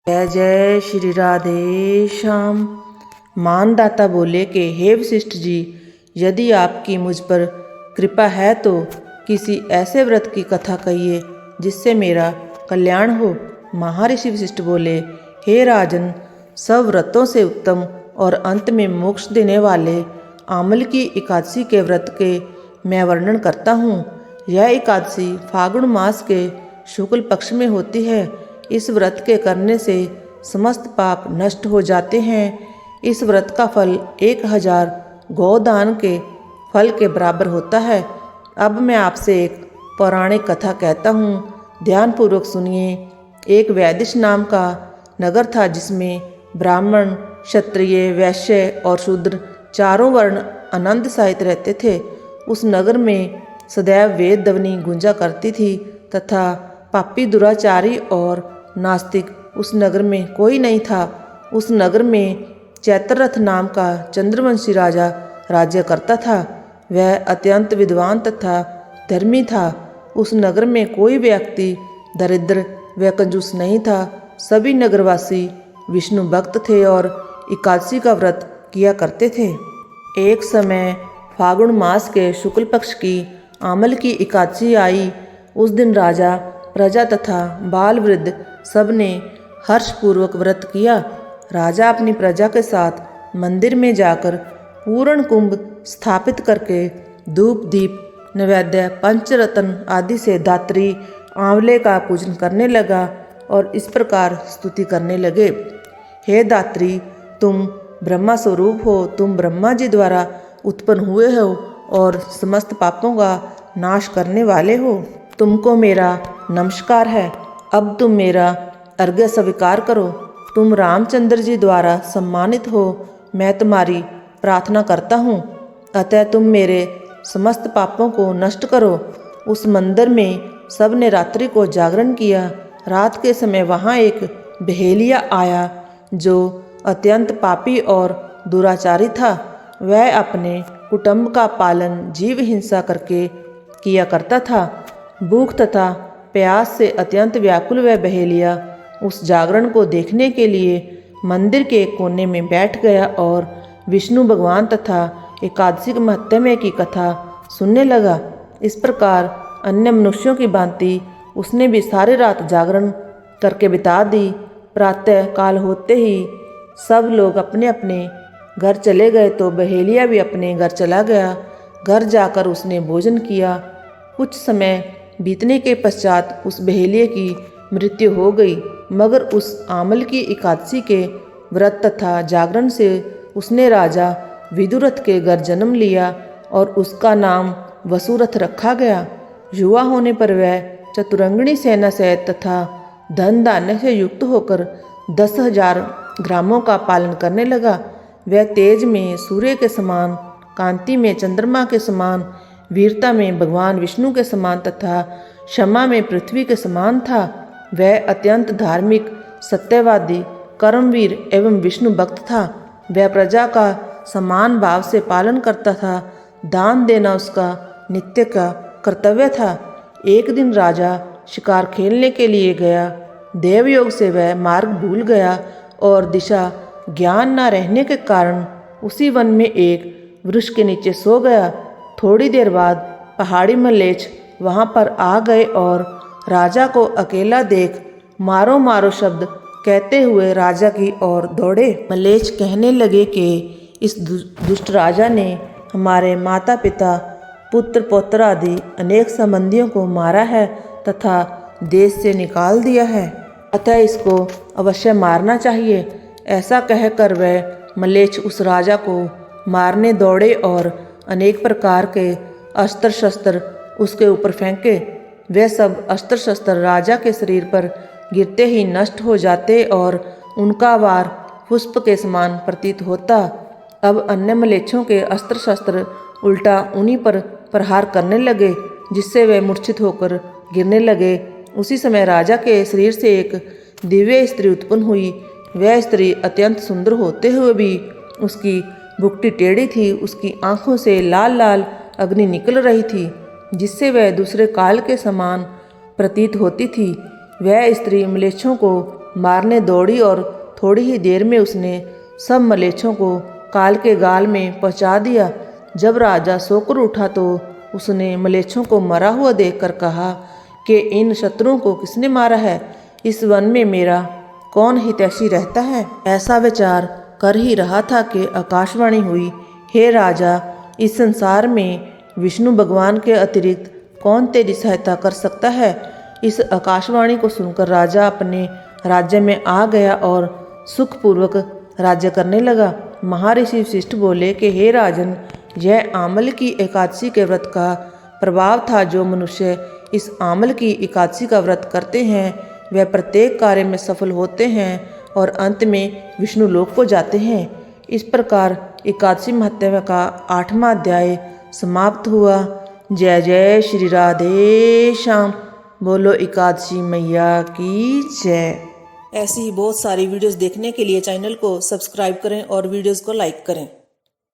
जय जय श्री राधे श्याम। मानदाता बोले कि हे वशिष्ठ जी, यदि आपकी मुझ पर कृपा है तो किसी ऐसे व्रत की कथा कहिए जिससे मेरा कल्याण हो। महर्षि वशिष्ठ बोले, हे राजन, सब व्रतों से उत्तम और अंत में मोक्ष देने वाले आमल की एकादशी के व्रत के मैं वर्णन करता हूँ। यह एकादशी फागुन मास के शुक्ल पक्ष में होती है। इस व्रत के करने से समस्त पाप नष्ट हो जाते हैं। इस व्रत का फल 1000 गोदान के फल के बराबर होता है। अब मैं आपसे एक पौराणिक कथा कहता हूँ, ध्यानपूर्वक सुनिए। एक वैदिश नाम का नगर था जिसमें ब्राह्मण, क्षत्रिय, वैश्य और शूद्र चारों वर्ण आनंद सहित रहते थे। उस नगर में सदैव वेद ध्वनि गूंजा करती थी तथा पापी, दुराचारी और नास्तिक उस नगर में कोई नहीं था। उस नगर में चैत्ररथ नाम का चंद्रवंशी राजा राज्य करता था। वह अत्यंत विद्वान तथा धर्मी था। उस नगर में कोई व्यक्ति दरिद्र व कंजूस नहीं था। सभी नगरवासी विष्णु भक्त थे और एकादशी का व्रत किया करते थे। एक समय फागुन मास के शुक्ल पक्ष की आमल की एकादशी आई। उस दिन राजा, प्रजा तथा बाल वृद्ध सब ने हर्षपूर्वक व्रत किया। राजा अपनी प्रजा के साथ मंदिर में जाकर पूर्ण कुंभ स्थापित करके धूप, दीप, नैवेद्य, पंचरत्न आदि से धात्री आंवले का पूजन करने लगा और इस प्रकार स्तुति करने लगे। हे धात्री, तुम ब्रह्मा स्वरूप हो। तुम ब्रह्मा जी द्वारा उत्पन्न हुए हो और समस्त पापों का नाश करने वाले हो। तुमको मेरा नमस्कार है। अब तुम मेरा अर्घ्य स्वीकार करो। तुम रामचंद्र जी द्वारा सम्मानित हो। मैं तुम्हारी प्रार्थना करता हूँ, अतः तुम मेरे समस्त पापों को नष्ट करो। उस मंदिर में सब ने रात्रि को जागरण किया। रात के समय वहाँ एक बहेलिया आया जो अत्यंत पापी और दुराचारी था। वह अपने कुटुंब का पालन जीव हिंसा करके किया करता था। भूख तथा प्यास से अत्यंत व्याकुल वह बहेलिया उस जागरण को देखने के लिए मंदिर के कोने में बैठ गया और विष्णु भगवान तथा एकादशी के महत्म्य की कथा सुनने लगा। इस प्रकार अन्य मनुष्यों की भांति उसने भी सारी रात जागरण करके बिता दी। प्रातः काल होते ही सब लोग अपने अपने घर चले गए तो बहेलिया भी अपने घर चला गया। घर जाकर उसने भोजन किया। कुछ समय बीतने के पश्चात उस बहेलिए की मृत्यु हो गई, मगर उस आमल की एकादशी के व्रत तथा जागरण से उसने राजा विदुरथ के घर जन्म लिया और उसका नाम वसुरथ रखा गया। युवा होने पर वह चतुरंगिणी सेना सहित तथा धन धान्य से युक्त होकर 10,000 ग्रामों का पालन करने लगा। वह तेज में सूर्य के समान, कांति में चंद्रमा के समान, वीरता में भगवान विष्णु के समान तथा क्षमा में पृथ्वी के समान था। वह अत्यंत धार्मिक, सत्यवादी, कर्मवीर एवं विष्णु भक्त था। वह प्रजा का समान भाव से पालन करता था। दान देना उसका नित्य का कर्तव्य था। एक दिन राजा शिकार खेलने के लिए गया। देवयोग से वह मार्ग भूल गया और दिशा ज्ञान न रहने के कारण उसी वन में एक वृक्ष के नीचे सो गया। थोड़ी देर बाद पहाड़ी मलेच्छ वहाँ पर आ गए और राजा को अकेला देख मारो मारो शब्द कहते हुए राजा की ओर दौड़े। मलेच्छ कहने लगे कि इस दुष्ट राजा ने हमारे माता पिता, पुत्र पौत्र आदि अनेक संबंधियों को मारा है तथा देश से निकाल दिया है, अतः इसको अवश्य मारना चाहिए। ऐसा कहकर वह मलेच्छ उस राजा को मारने दौड़े और अनेक प्रकार के अस्त्र शस्त्र उसके ऊपर फेंके। वे सब अस्त्र शस्त्र राजा के शरीर पर गिरते ही नष्ट हो जाते और उनका वार पुष्प के समान प्रतीत होता। अब अन्य मलेच्छों के अस्त्र शस्त्र उल्टा उन्हीं पर प्रहार करने लगे, जिससे वे मूर्छित होकर गिरने लगे। उसी समय राजा के शरीर से एक दिव्य स्त्री उत्पन्न हुई। वह स्त्री अत्यंत सुंदर होते हुए भी उसकी बुकटी टेढ़ी थी। उसकी आंखों से लाल लाल अग्नि निकल रही थी, जिससे वह दूसरे काल के समान प्रतीत होती थी। वह स्त्री मलेच्छों को मारने दौड़ी और थोड़ी ही देर में उसने सब मलेच्छों को काल के गाल में पहुंचा दिया। जब राजा सोकर उठा तो उसने मलेच्छों को मरा हुआ देखकर कहा कि इन शत्रुओं को किसने मारा है? इस वन में मेरा कौन हितैषी रहता है? ऐसा विचार कर ही रहा था कि आकाशवाणी हुई, हे राजा, इस संसार में विष्णु भगवान के अतिरिक्त कौन तेरी सहायता कर सकता है? इस आकाशवाणी को सुनकर राजा अपने राज्य में आ गया और सुखपूर्वक राज्य करने लगा। महर्षि वशिष्ठ बोले कि हे राजन, यह आमल की एकादशी के व्रत का प्रभाव था। जो मनुष्य इस आमल की एकादशी का व्रत करते हैं वह प्रत्येक कार्य में सफल होते हैं और अंत में विष्णु लोक को जाते हैं। इस प्रकार एकादशी महात्म्य का 8वां अध्याय समाप्त हुआ। जय जय श्री राधे श्याम। बोलो एकादशी मैया की जय। ऐसी ही बहुत सारी वीडियोस देखने के लिए चैनल को सब्सक्राइब करें और वीडियोस को लाइक करें।